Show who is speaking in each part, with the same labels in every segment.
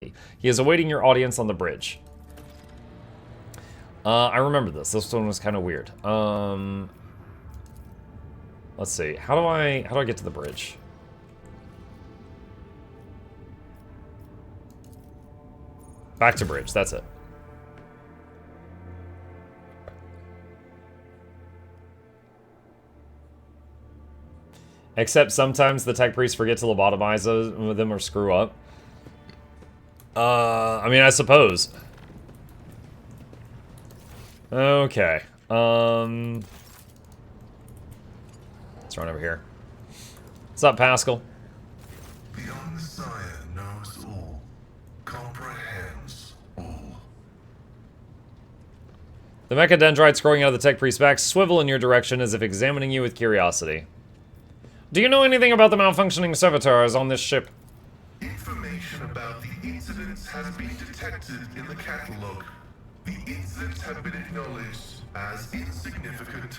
Speaker 1: He is awaiting your audience on the bridge. I remember this. This one was kind of weird. Let's see. How do I get to the bridge? Back to bridge. That's it. Except sometimes the tech priests forget to lobotomize them or screw up. I mean, I suppose. Okay. Let's run over here. What's up, Pascal?
Speaker 2: The Messiah knows all, comprehends all.
Speaker 1: The mecha dendrites growing out of the tech priest's back swivel in your direction as if examining you with curiosity. Do you know anything about the malfunctioning servitors on this ship?
Speaker 2: Information about the incidents has been detected in the catalog. The incidents have been acknowledged as insignificant.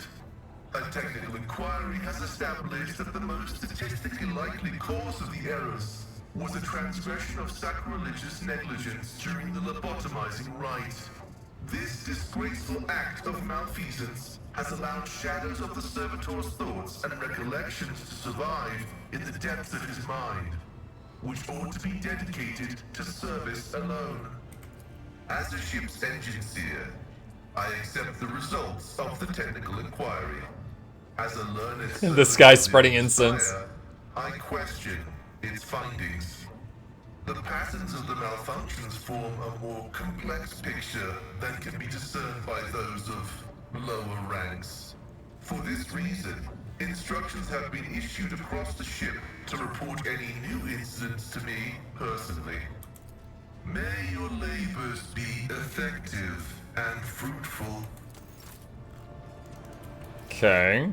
Speaker 2: A technical inquiry has established that the most statistically likely cause of the errors was a transgression of sacrilegious negligence during the lobotomizing rite. This disgraceful act of malfeasance has allowed shadows of the servitor's thoughts and recollections to survive in the depths of his mind, which ought to be dedicated to service alone. As a ship's engine seer, I accept the results of the technical inquiry. As a learned
Speaker 1: This guy's spreading incense.
Speaker 2: I question its findings. The patterns of the malfunctions form a more complex picture than can be discerned by those of lower ranks. For this reason, instructions have been issued across the ship to report any new incidents to me personally. May your labors be effective and fruitful.
Speaker 1: Okay.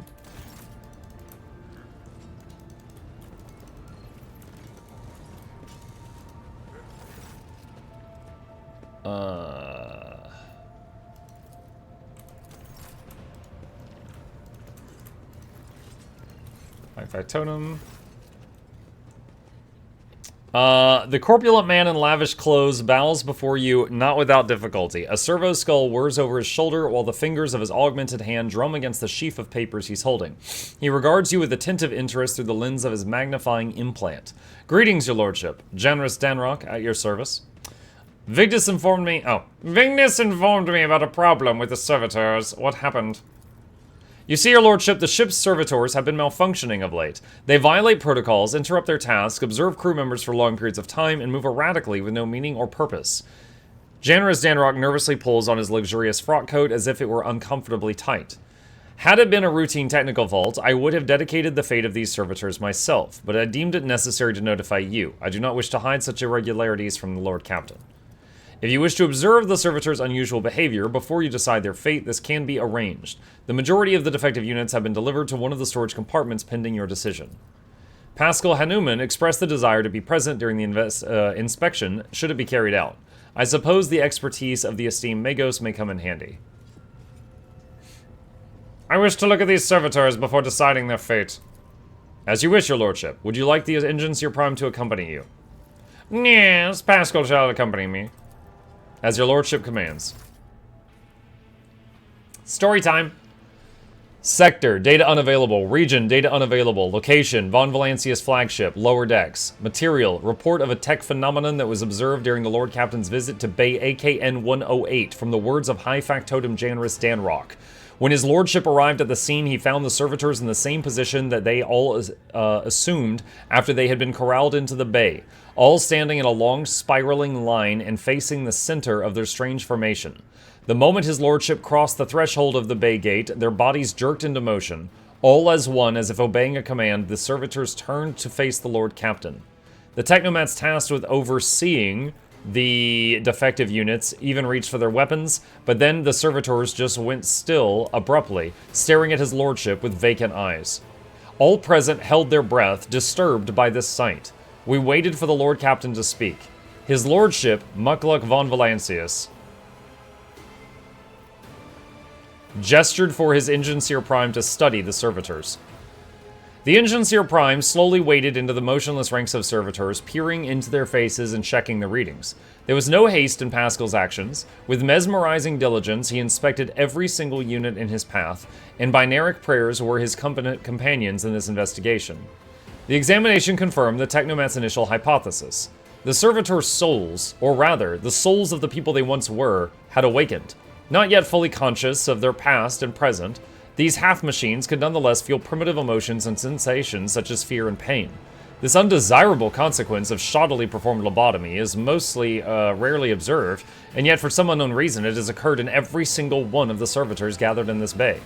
Speaker 1: High-Fi totem. The corpulent man in lavish clothes bows before you, not without difficulty. A servo skull whirs over his shoulder while the fingers of his augmented hand drum against the sheaf of papers he's holding. He regards you with attentive interest through the lens of his magnifying implant. Greetings, your lordship. Generous Danrock, at your service. Vigdis informed me about a problem with the servitors. What happened? You see, your lordship, the ship's servitors have been malfunctioning of late. They violate protocols, interrupt their tasks, observe crew members for long periods of time, and move erratically with no meaning or purpose. Generous Danrock nervously pulls on his luxurious frock coat as if it were uncomfortably tight. Had it been a routine technical fault, I would have dedicated the fate of these servitors myself, but I deemed it necessary to notify you. I do not wish to hide such irregularities from the Lord Captain. If you wish to observe the servitors' unusual behavior before you decide their fate, this can be arranged. The majority of the defective units have been delivered to one of the storage compartments pending your decision. Pascal Hanuman expressed the desire to be present during the inspection, should it be carried out. I suppose the expertise of the esteemed Magos may come in handy. I wish to look at these servitors before deciding their fate. As you wish, your lordship. Would you like the Engineer Prime to accompany you? Yes, Pascal shall accompany me. As your lordship commands. Story time. Sector, data unavailable. Region, data unavailable. Location, Von Valancius flagship, lower decks. Material, report of a tech phenomenon that was observed during the Lord Captain's visit to Bay AKN 108 from the words of High Factotum Janris Danrock. When his lordship arrived at the scene, he found the servitors in the same position that they all assumed after they had been corralled into the bay, all standing in a long spiraling line and facing the center of their strange formation. The moment his lordship crossed the threshold of the bay gate, their bodies jerked into motion. All as one, as if obeying a command, the servitors turned to face the Lord Captain. The technomats tasked with overseeing the defective units even reached for their weapons, but then the servitors just went still, abruptly, staring at his lordship with vacant eyes. All present held their breath, disturbed by this sight. We waited for the Lord Captain to speak. His lordship, Mukluk von Valancius, gestured for his Engineer Prime to study the servitors. The Engineer Prime slowly waded into the motionless ranks of servitors, peering into their faces and checking the readings. There was no haste in Pascal's actions. With mesmerizing diligence, he inspected every single unit in his path, and binaric prayers were his companions in this investigation. The examination confirmed the Technomat's initial hypothesis. The servitors' souls, or rather, the souls of the people they once were, had awakened. Not yet fully conscious of their past and present, these half-machines could nonetheless feel primitive emotions and sensations such as fear and pain. This undesirable consequence of shoddily performed lobotomy is mostly rarely observed, and yet for some unknown reason it has occurred in every single one of the servitors gathered in this bay.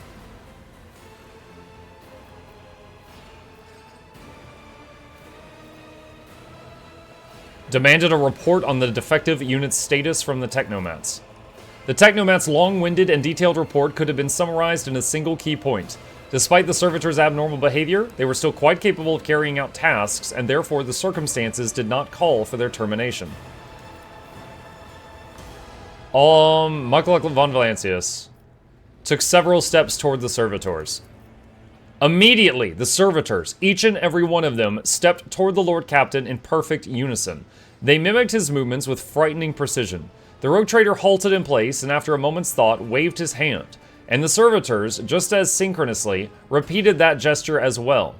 Speaker 1: Demanded a report on the defective unit's status from the Technomats. The Technomat's long-winded and detailed report could have been summarized in a single key point. Despite the servitors' abnormal behavior, they were still quite capable of carrying out tasks, and therefore the circumstances did not call for their termination. Mukluk von Valancius took several steps toward the servitors. Immediately, the servitors, each and every one of them, stepped toward the Lord Captain in perfect unison. They mimicked his movements with frightening precision. The rogue trader halted in place and after a moment's thought waved his hand, and the servitors, just as synchronously, repeated that gesture as well.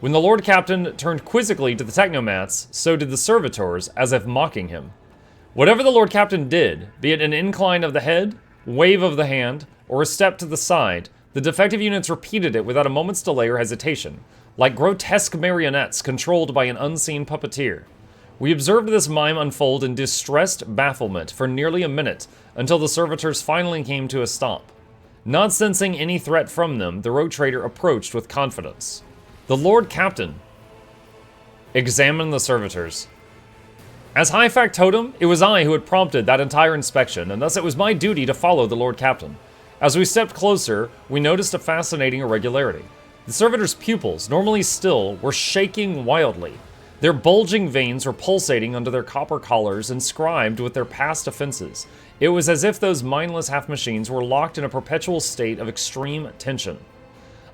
Speaker 1: When the Lord Captain turned quizzically to the Technomats, so did the servitors, as if mocking him. Whatever the Lord Captain did, be it an incline of the head, wave of the hand, or a step to the side, the defective units repeated it without a moment's delay or hesitation, like grotesque marionettes controlled by an unseen puppeteer. We observed this mime unfold in distressed bafflement for nearly a minute, until the servitors finally came to a stop. Not sensing any threat from them, the rogue trader approached with confidence. The Lord Captain examined the servitors. As High Factotum, it was I who had prompted that entire inspection, and thus it was my duty to follow the Lord Captain. As we stepped closer, we noticed a fascinating irregularity. The servitors' pupils, normally still, were shaking wildly. Their bulging veins were pulsating under their copper collars, inscribed with their past offenses. It was as if those mindless half-machines were locked in a perpetual state of extreme tension.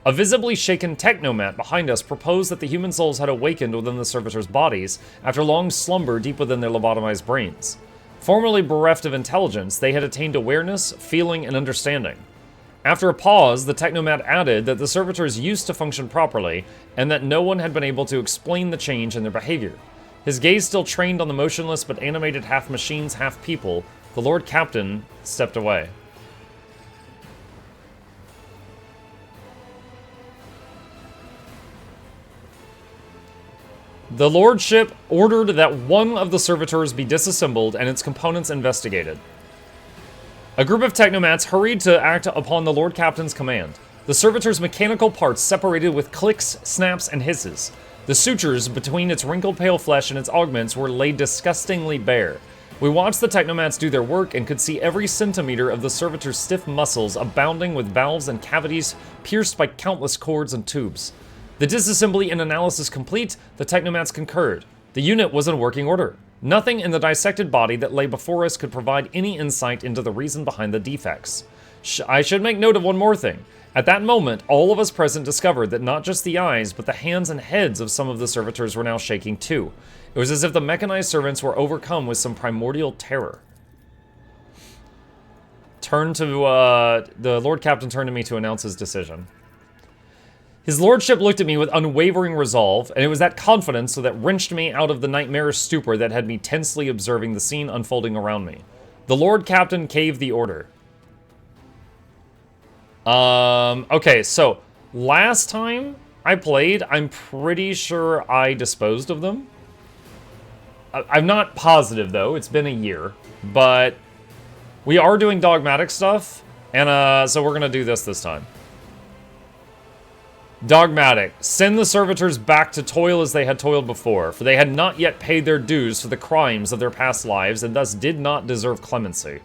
Speaker 1: A visibly shaken Technomat behind us proposed that the human souls had awakened within the servitors' bodies after long slumber deep within their lobotomized brains. Formerly bereft of intelligence, they had attained awareness, feeling, and understanding. After a pause, the Technomat added that the servitors used to function properly, and that no one had been able to explain the change in their behavior. His gaze still trained on the motionless but animated half-machines, half-people, the Lord Captain stepped away. The Lordship ordered that one of the servitors be disassembled and its components investigated. A group of Technomats hurried to act upon the Lord Captain's command. The servitor's mechanical parts separated with clicks, snaps, and hisses. The sutures between its wrinkled pale flesh and its augments were laid disgustingly bare. We watched the Technomats do their work and could see every centimeter of the servitor's stiff muscles abounding with valves and cavities pierced by countless cords and tubes. The disassembly and analysis complete, the Technomats concurred. The unit was in working order. Nothing in the dissected body that lay before us could provide any insight into the reason behind the defects. I should make note of one more thing. At that moment, all of us present discovered that not just the eyes, but the hands and heads of some of the servitors were now shaking too. It was as if the mechanized servants were overcome with some primordial terror. The Lord Captain turned to me to announce his decision. His lordship looked at me with unwavering resolve, and it was that confidence that wrenched me out of the nightmarish stupor that had me tensely observing the scene unfolding around me. The Lord Captain gave the order. Okay, so last time I played, I'm pretty sure I disposed of them. I'm not positive, though. It's been a year. But we are doing dogmatic stuff, and so we're going to do this time. Dogmatic. Send the servitors back to toil as they had toiled before, for they had not yet paid their dues for the crimes of their past lives, and thus did not deserve clemency.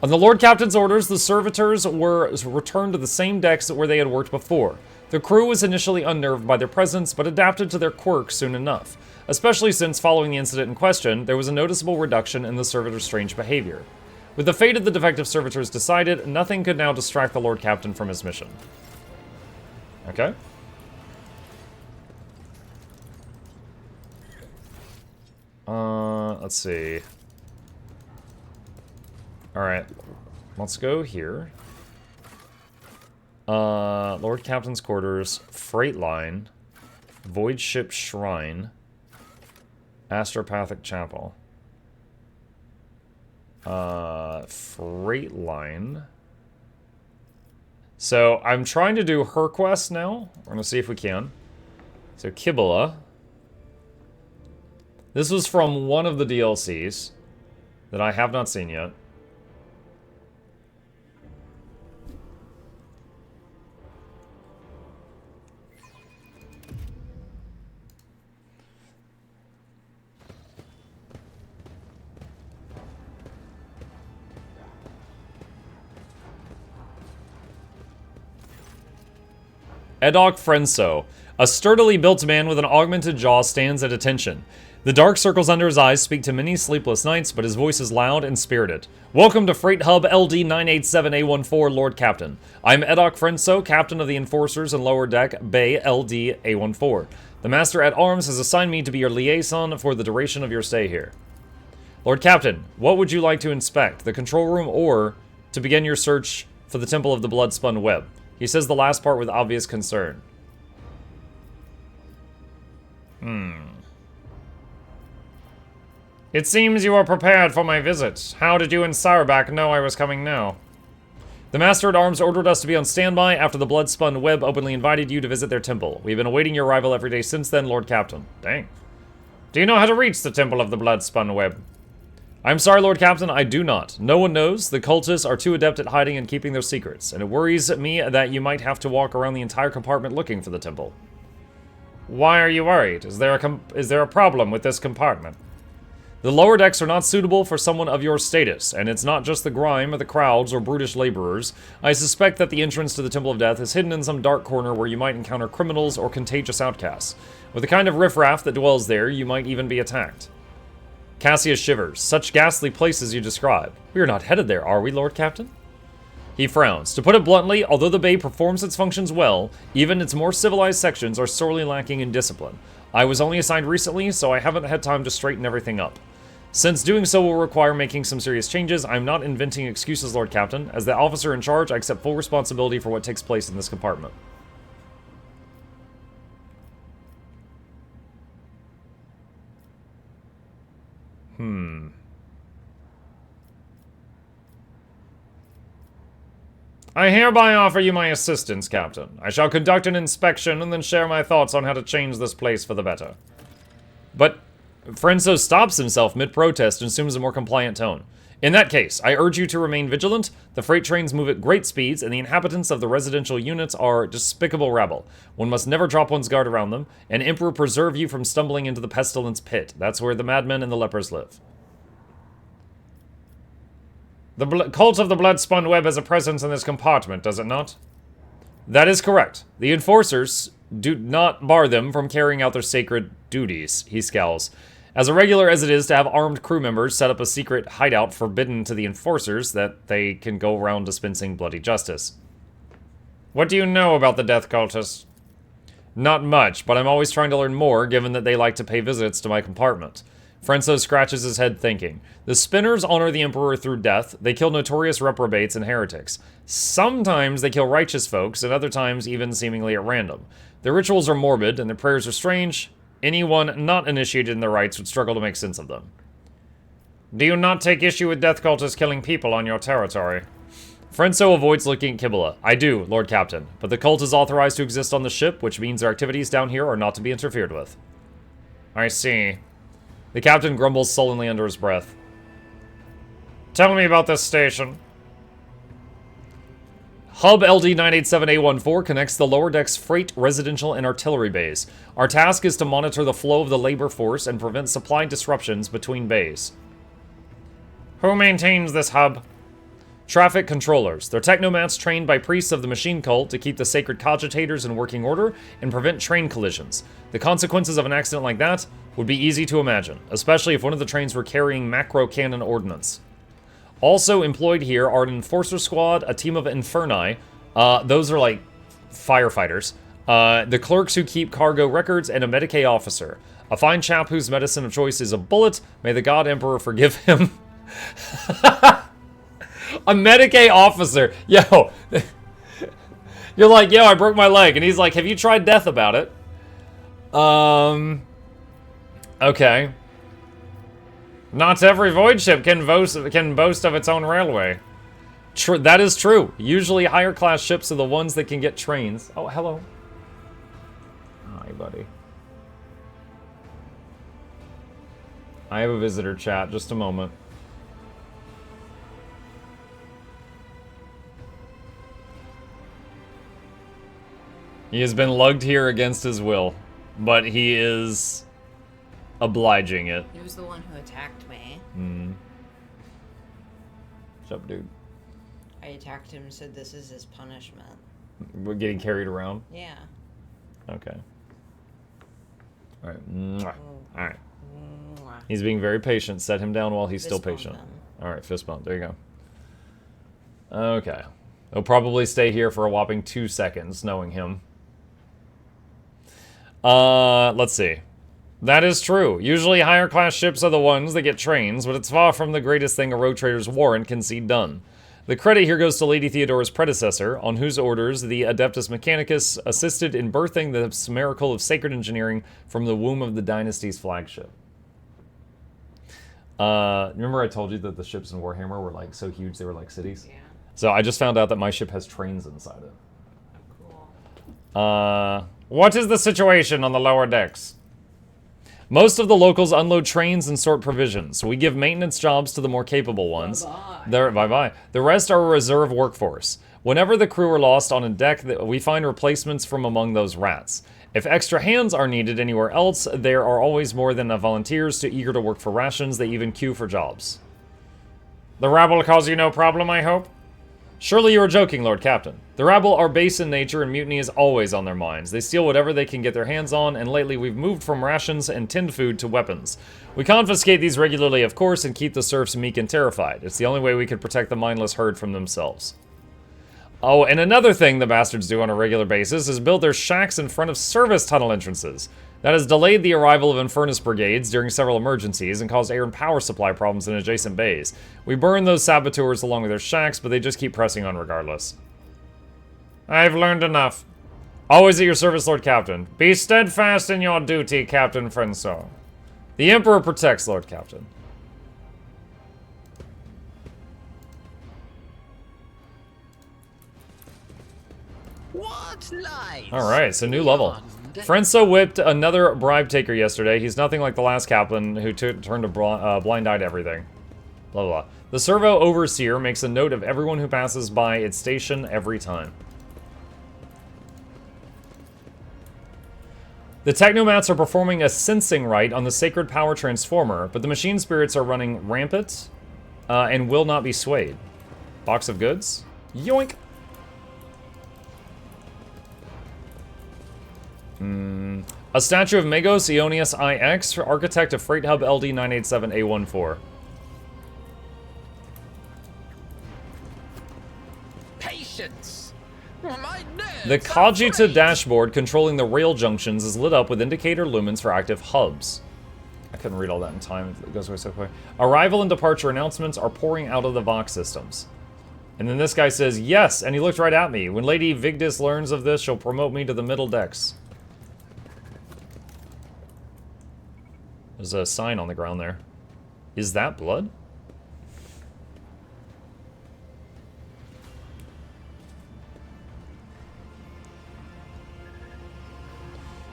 Speaker 1: On the Lord Captain's orders, the servitors were returned to the same decks where they had worked before. The crew was initially unnerved by their presence, but adapted to their quirks soon enough, especially since, following the incident in question, there was a noticeable reduction in the servitors' strange behavior. With the fate of the defective servitors decided, nothing could now distract the Lord Captain from his mission. Okay. Let's see. Alright. Let's go here. Lord Captain's Quarters, Freight Line, Void Ship Shrine, Astropathic Chapel. Freight Line. So, I'm trying to do her quest now. We're gonna see if we can. So, Kibula. This was from one of the DLCs that I have not seen yet. Edok Frenso. A sturdily built man with an augmented jaw stands at attention. The dark circles under his eyes speak to many sleepless nights, but his voice is loud and spirited. Welcome to Freight Hub LD-987A14, Lord Captain. I'm Edok Frenso, Captain of the Enforcers and Lower Deck Bay LD-A14. The Master at Arms has assigned me to be your liaison for the duration of your stay here. Lord Captain, what would you like to inspect? The control room or to begin your search for the Temple of the Bloodspun Web? He says the last part with obvious concern. It seems you are prepared for my visit. How did you and Sauerback know I was coming now? The Master-at-Arms ordered us to be on standby after the Bloodspun Web openly invited you to visit their temple. We've been awaiting your arrival every day since then, Lord Captain. Dang. Do you know how to reach the Temple of the Bloodspun Web? I'm sorry, Lord Captain, I do not. No one knows. The cultists are too adept at hiding and keeping their secrets, and it worries me that you might have to walk around the entire compartment looking for the temple. Why are you worried? Is there a problem with this compartment? The lower decks are not suitable for someone of your status, and it's not just the grime or the crowds or brutish laborers. I suspect that the entrance to the Temple of Death is hidden in some dark corner where you might encounter criminals or contagious outcasts. With the kind of riffraff that dwells there, you might even be attacked. Cassius shivers. Such ghastly places you describe. We are not headed there, are we, Lord Captain? He frowns. To put it bluntly, although the Bay performs its functions well, even its more civilized sections are sorely lacking in discipline. I was only assigned recently, so I haven't had time to straighten everything up. Since doing so will require making some serious changes, I'm not inventing excuses, Lord Captain. As the officer in charge, I accept full responsibility for what takes place in this compartment. I hereby offer you my assistance, Captain. I shall conduct an inspection and then share my thoughts on how to change this place for the better. But Frenso stops himself mid-protest and assumes a more compliant tone. In that case, I urge you to remain vigilant. The freight trains move at great speeds, and the inhabitants of the residential units are despicable rabble. One must never drop one's guard around them, and Emperor preserve you from stumbling into the pestilence pit. That's where the madmen and the lepers live. The cult of the Bloodspun Web has a presence in this compartment, does it not? That is correct. The enforcers do not bar them from carrying out their sacred duties, he scowls. As irregular as it is to have armed crew members set up a secret hideout forbidden to the enforcers that they can go around dispensing bloody justice. What do you know about the death cultists? Not much, but I'm always trying to learn more, given that they like to pay visits to my compartment. Frenso scratches his head thinking. The Spinners honor the Emperor through death. They kill notorious reprobates and heretics. Sometimes they kill righteous folks, and other times even seemingly at random. Their rituals are morbid, and their prayers are strange. Anyone not initiated in their rites would struggle to make sense of them. Do you not take issue with death cultists killing people on your territory? Frenso avoids looking at Kibula. I do, Lord Captain, but the cult is authorized to exist on the ship, which means their activities down here are not to be interfered with. I see. The captain grumbles sullenly under his breath. Tell me about this station. Hub LD-987A14 connects the lower deck's freight, residential, and artillery bays. Our task is to monitor the flow of the labor force and prevent supply disruptions between bays. Who maintains this hub? Traffic controllers. They're technomats trained by priests of the machine cult to keep the sacred cogitators in working order and prevent train collisions. The consequences of an accident like that would be easy to imagine, especially if one of the trains were carrying macro cannon ordnance. Also employed here are an enforcer squad, a team of inferni, those are like firefighters, the clerks who keep cargo records, and a Medicae officer. A fine chap whose medicine of choice is a bullet. May the God Emperor forgive him. A Medicaid officer. Yo. You're like, yo, I broke my leg. And he's like, have you tried death about it? Okay. Not every void ship can boast of its own railway. That is true. Usually higher class ships are the ones that can get trains. Oh, hello. Hi, buddy. I have a visitor chat. Just a moment. He has been lugged here against his will, but he is obliging it.
Speaker 3: He was the one who attacked me.
Speaker 1: What's up, dude?
Speaker 3: I attacked him and said this is his punishment.
Speaker 1: We're getting carried around?
Speaker 3: Yeah.
Speaker 1: Okay. Alright. Alright.
Speaker 3: Mwah.
Speaker 1: He's being very patient. Set him down while he's still
Speaker 3: Fist bump
Speaker 1: patient.
Speaker 3: him.
Speaker 1: Alright, fist bump. There you go. Okay. He'll probably stay here for a whopping 2 seconds, knowing him. Let's see. That is true. Usually higher class ships are the ones that get trains, but it's far from the greatest thing a road trader's warrant can see done. The credit here goes to Lady Theodora's predecessor, on whose orders the Adeptus Mechanicus assisted in birthing this miracle of sacred engineering from the womb of the dynasty's flagship. Remember I told you that the ships in Warhammer were like so huge they were like cities?
Speaker 3: Yeah.
Speaker 1: So I just found out that my ship has trains inside it.
Speaker 3: Oh, cool.
Speaker 1: What is the situation on the lower decks? Most of the locals unload trains and sort provisions. We give maintenance jobs to the more capable ones. Bye-bye. The rest are a reserve workforce. Whenever the crew are lost on a deck, we find replacements from among those rats. If extra hands are needed anywhere else, there are always more than enough volunteers eager to work for rations. They even queue for jobs. The rabble cause you no problem, I hope? Surely you are joking, Lord Captain. The rabble are base in nature and mutiny is always on their minds. They steal whatever they can get their hands on, and lately we've moved from rations and tinned food to weapons. We confiscate these regularly, of course, and keep the serfs meek and terrified. It's the only way we can protect the mindless herd from themselves. Oh, and another thing the bastards do on a regular basis is build their shacks in front of service tunnel entrances. That has delayed the arrival of Infernus brigades during several emergencies and caused air and power supply problems in adjacent bays. We burn those saboteurs along with their shacks, but they just keep pressing on regardless. I've learned enough. Always at your service, Lord Captain. Be steadfast in your duty, Captain Frenso. The Emperor protects, Lord Captain.
Speaker 4: What lies?
Speaker 1: Alright, so new level. Frenso whipped another bribe taker yesterday. He's nothing like the last captain who turned a blind eye to everything. Blah, blah, blah. The servo overseer makes a note of everyone who passes by its station every time. The Technomats are performing a sensing rite on the sacred power transformer, but the machine spirits are running rampant and will not be swayed. Box of goods? Yoink! A statue of Megos Ionius IX, architect of Freight Hub LD 987A14.
Speaker 4: Patience. My nerves
Speaker 1: The
Speaker 4: are
Speaker 1: Cogita
Speaker 4: frayed.
Speaker 1: dashboard controlling the rail junctions is lit up with indicator lumens for active hubs. I couldn't read all that in time, it goes away so quick. Arrival and departure announcements are pouring out of the Vox systems. And then this guy says, yes, and he looked right at me. When Lady Vigdis learns of this, she'll promote me to the middle decks. There's a sign on the ground there. Is that blood?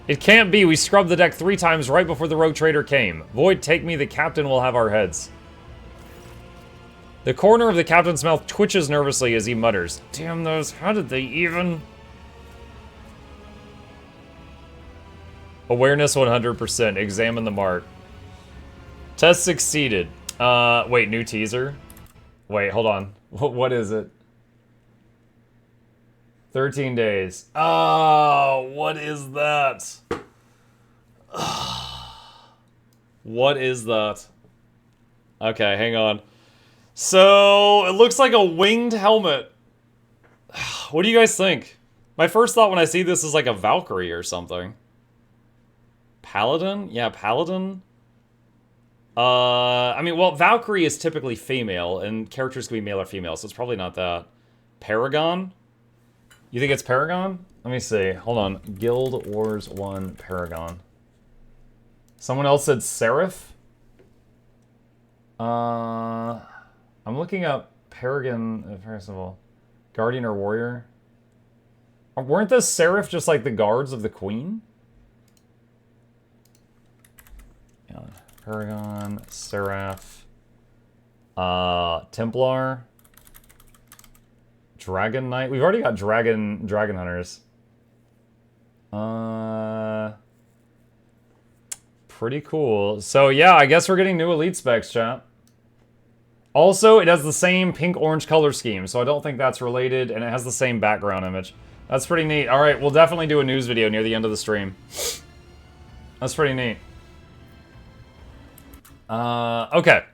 Speaker 1: It can't be. We scrubbed the deck 3 times right before the rogue trader came. Void, take me. The captain will have our heads. The corner of the captain's mouth twitches nervously as he mutters. Damn those. How did they even... Awareness 100%. Examine the mark. Test succeeded. Wait, new teaser? Wait, hold on. What is it? 13 days. Oh, what is that? What is that? Okay, hang on. So, it looks like a winged helmet. What do you guys think? My first thought when I see this is like a Valkyrie or something. Paladin? Yeah, Paladin. I mean, well, Valkyrie is typically female, and characters can be male or female, so it's probably not that. Paragon? You think it's Paragon? Let me see. Hold on. Guild Wars 1 Paragon. Someone else said Seraph? I'm looking up Paragon, symbol. Guardian or Warrior? Weren't the Seraph just like the guards of the Queen? Yeah. Paragon, Seraph, Templar, Dragon Knight. We've already got Dragon Hunters. Pretty cool. So yeah, I guess we're getting new elite specs, chat. Also, it has the same pink-orange color scheme, so I don't think that's related, and it has the same background image. That's pretty neat. All right, we'll definitely do a news video near the end of the stream. That's pretty neat. Okay.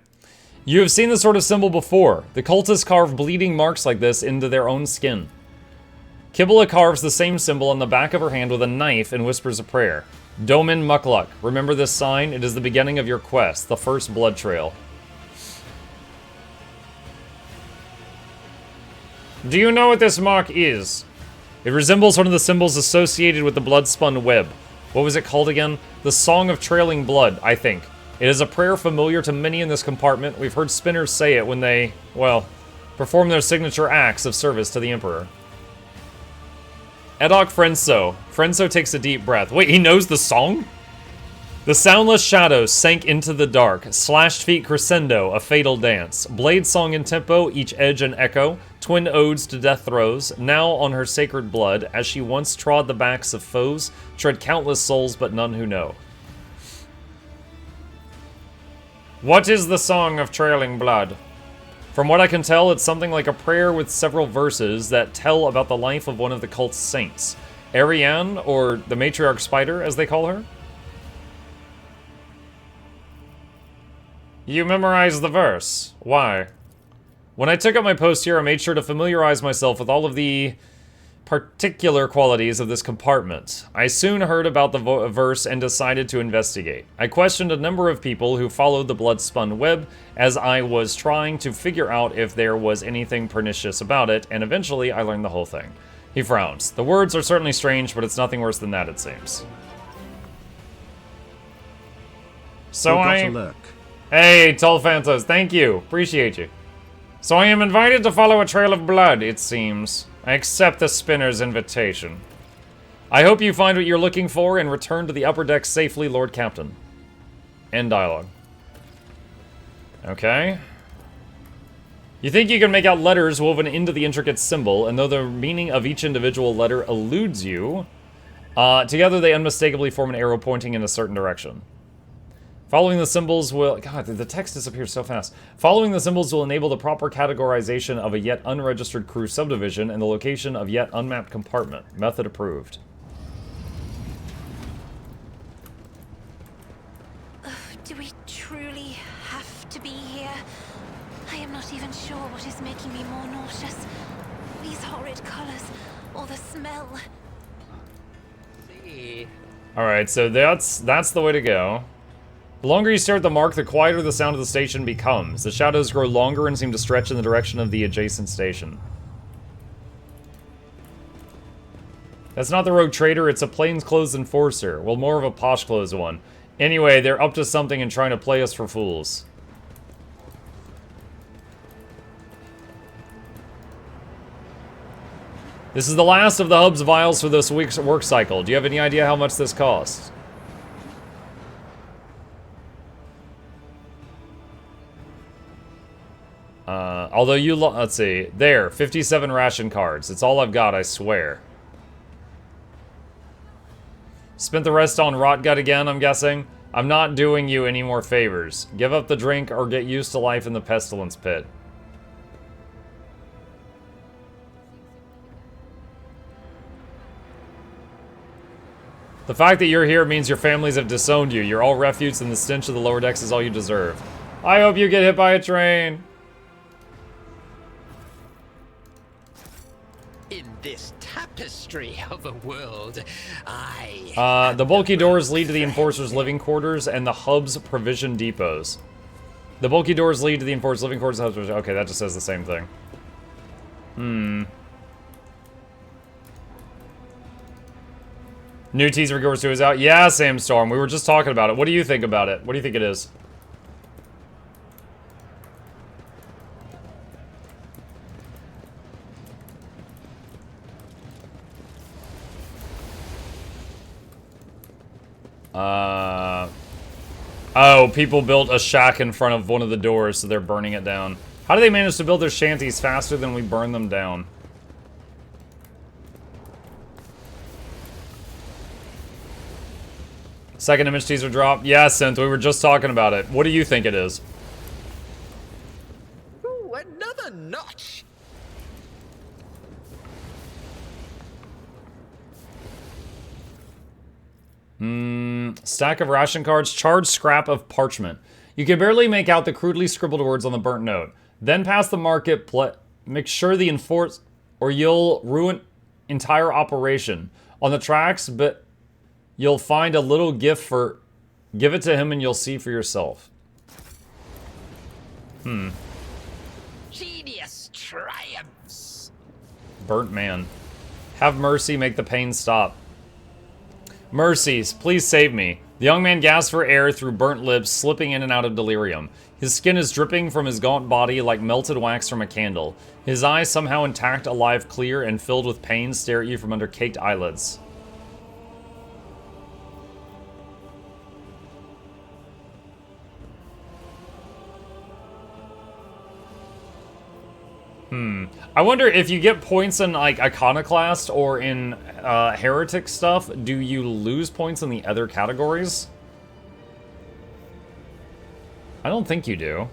Speaker 1: You have seen this sort of symbol before. The cultists carve bleeding marks like this into their own skin. Kibble carves the same symbol on the back of her hand with a knife and whispers a prayer. Domin Mukluk. Remember this sign? It is the beginning of your quest, the first blood trail. Do you know what this mark is? It resembles one of the symbols associated with the blood-spun web. What was it called again? The Song of Trailing Blood, I think. It is a prayer familiar to many in this compartment. We've heard spinners say it when they, well, perform their signature acts of service to the Emperor. Edok Frenso. Frenso takes a deep breath. Wait, he knows the song? The soundless shadows sank into the dark. Slashed feet crescendo, a fatal dance. Blade song in tempo, each edge an echo. Twin odes to death throes. Now on her sacred blood, as she once trod the backs of foes, tread countless souls but none who know. What is the Song of Trailing Blood? From what I can tell, it's something like a prayer with several verses that tell about the life of one of the cult's saints. Ariane, or the Matriarch Spider, as they call her? You memorized the verse. Why? When I took up my post here, I made sure to familiarize myself with all of the particular qualities of this compartment. I soon heard about the verse and decided to investigate. I questioned a number of people who followed the blood-spun web as I was trying to figure out if there was anything pernicious about it, and eventually I learned the whole thing. He frowns. The words are certainly strange, but it's nothing worse than that, it seems. So Hey, Tolfantos, thank you. Appreciate you. So I am invited to follow a trail of blood, it seems. I accept the spinner's invitation. I hope you find what you're looking for and return to the upper deck safely, Lord Captain. End dialogue. Okay. You think you can make out letters woven into the intricate symbol, and though the meaning of each individual letter eludes you, together they unmistakably form an arrow pointing in a certain direction. Following the symbols will... God, the text disappears so fast. Following the symbols will enable the proper categorization of a yet unregistered crew subdivision and the location of yet unmapped compartment. Method approved.
Speaker 5: Do we truly have to be here? I am not even sure what is making me more nauseous. These horrid colors, or the smell.
Speaker 4: See.
Speaker 1: Alright, so that's the way to go. The longer you stare at the mark, the quieter the sound of the station becomes. The shadows grow longer and seem to stretch in the direction of the adjacent station. That's not the rogue trader, it's a plainclothes enforcer. Well, more of a posh-clothes one. Anyway, they're up to something and trying to play us for fools. This is the last of the hub's vials for this week's work cycle. Do you have any idea how much this costs? Although you let's see. There, 57 ration cards. It's all I've got, I swear. Spent the rest on Rotgut again, I'm guessing. I'm not doing you any more favors. Give up the drink or get used to life in the pestilence pit. The fact that you're here means your families have disowned you. You're all refuse and the stench of the lower decks is all you deserve. I hope you get hit by a train.
Speaker 4: this tapestry of a world,
Speaker 1: The bulky doors lead to the Enforcer's living quarters and the hub's provision depots. The bulky doors lead to the Enforcer's living quarters and hub's. Okay, that just says the same thing. New teaser Regoers 2 is out. Yeah, Sam Storm. We were just talking about it. What do you think about it? What do you think it is? Oh, people built a shack in front of one of the doors, so they're burning it down. How do they manage to build their shanties faster than we burn them down? Second image teaser drop. Yeah, Synth, we were just talking about it. What do you think it is?
Speaker 4: Ooh, another notch.
Speaker 1: Stack of ration cards, charred scrap of parchment. You can barely make out the crudely scribbled words on the burnt note. Then pass the market, make sure the enforce, or you'll ruin entire operation. On the tracks, but you'll find a little gift for, give it to him and you'll see for yourself.
Speaker 4: Genius triumphs.
Speaker 1: Burnt man. Have mercy, make the pain stop. Mercies, please save me. The young man gasps for air through burnt lips, slipping in and out of delirium. His skin is dripping from his gaunt body like melted wax from a candle. His eyes, somehow intact, alive, clear, and filled with pain, stare at you from under caked eyelids. I wonder if you get points in, like, Iconoclast or in Heretic stuff, do you lose points in the other categories? I don't think you do.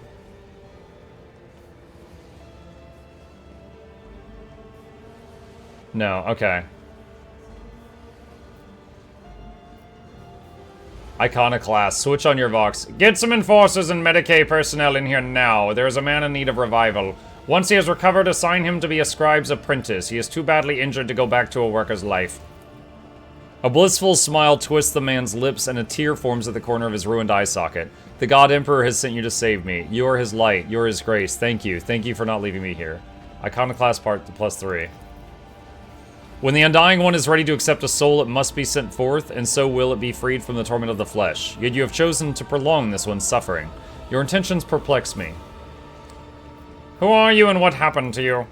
Speaker 1: No, okay. Iconoclast, switch on your Vox. Get some Enforcers and Medicaid personnel in here now. There is a man in need of revival. Once he has recovered, assign him to be a scribe's apprentice. He is too badly injured to go back to a worker's life. A blissful smile twists the man's lips, and a tear forms at the corner of his ruined eye socket. The God Emperor has sent you to save me. You are his light. You are his grace. Thank you. Thank you for not leaving me here. Iconoclast part +3. When the Undying One is ready to accept a soul, it must be sent forth, and so will it be freed from the torment of the flesh. Yet you have chosen to prolong this one's suffering. Your intentions perplex me. Who are you and what happened to you?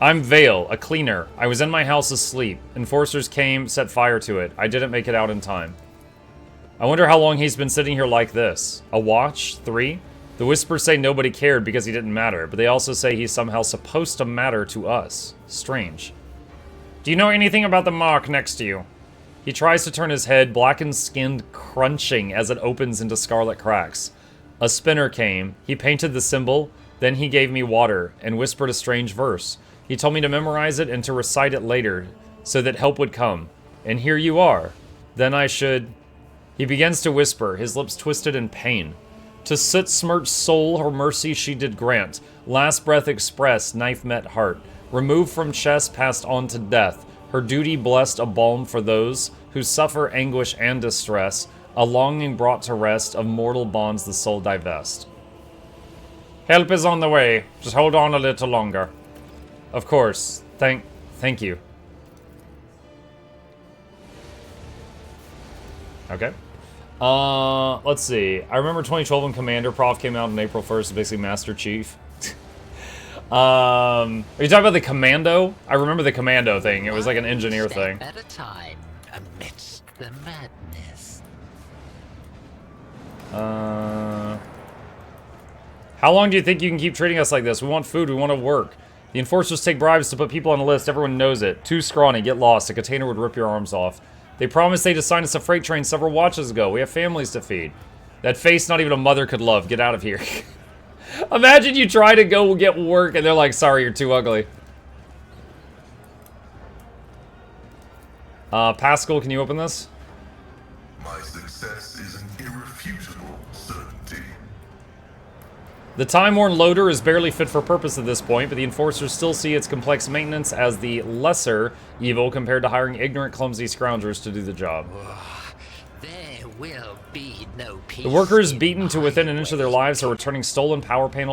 Speaker 1: I'm Vale, a cleaner. I was in my house asleep. Enforcers came, set fire to it. I didn't make it out in time. I wonder how long he's been sitting here like this. A watch? 3? The Whispers say nobody cared because he didn't matter, but they also say he's somehow supposed to matter to us. Strange. Do you know anything about the mark next to you? He tries to turn his head, blackened skin crunching as it opens into scarlet cracks. A spinner came. He painted the symbol. Then he gave me water and whispered a strange verse. He told me to memorize it and to recite it later so that help would come. And here you are. Then I should... He begins to whisper, his lips twisted in pain. To soot-smirched soul her mercy she did grant. Last breath expressed, knife met heart. Removed from chest, passed on to death. Her duty blessed a balm for those who suffer anguish and distress. A longing brought to rest, of mortal bonds the soul divest. Help is on the way. Just hold on a little longer. Of course. Thank you. Okay. Let's see. I remember 2012 when Commander Prof came out on April 1st, basically Master Chief. Are you talking about the Commando? I remember the Commando thing. It was like an engineer thing.
Speaker 4: At a time, amidst the madness.
Speaker 1: How long do you think you can keep treating us like this? We want food, we want to work. The Enforcers take bribes to put people on a list, everyone knows it. Too scrawny, get lost, a container would rip your arms off. They promised they'd assign us a freight train several watches ago. We have families to feed. That face not even a mother could love. Get out of here. Imagine you try to go get work and they're like, sorry, you're too ugly. Pascal, can you open this?
Speaker 2: My success is an irrefutable certainty.
Speaker 1: The time-worn loader is barely fit for purpose at this point, but the enforcers still see its complex maintenance as the lesser evil compared to hiring ignorant, clumsy scroungers to do the job.
Speaker 4: There will be no peace.
Speaker 1: The workers,
Speaker 4: in
Speaker 1: beaten to
Speaker 4: my
Speaker 1: within an inch of their lives, are returning stolen power panels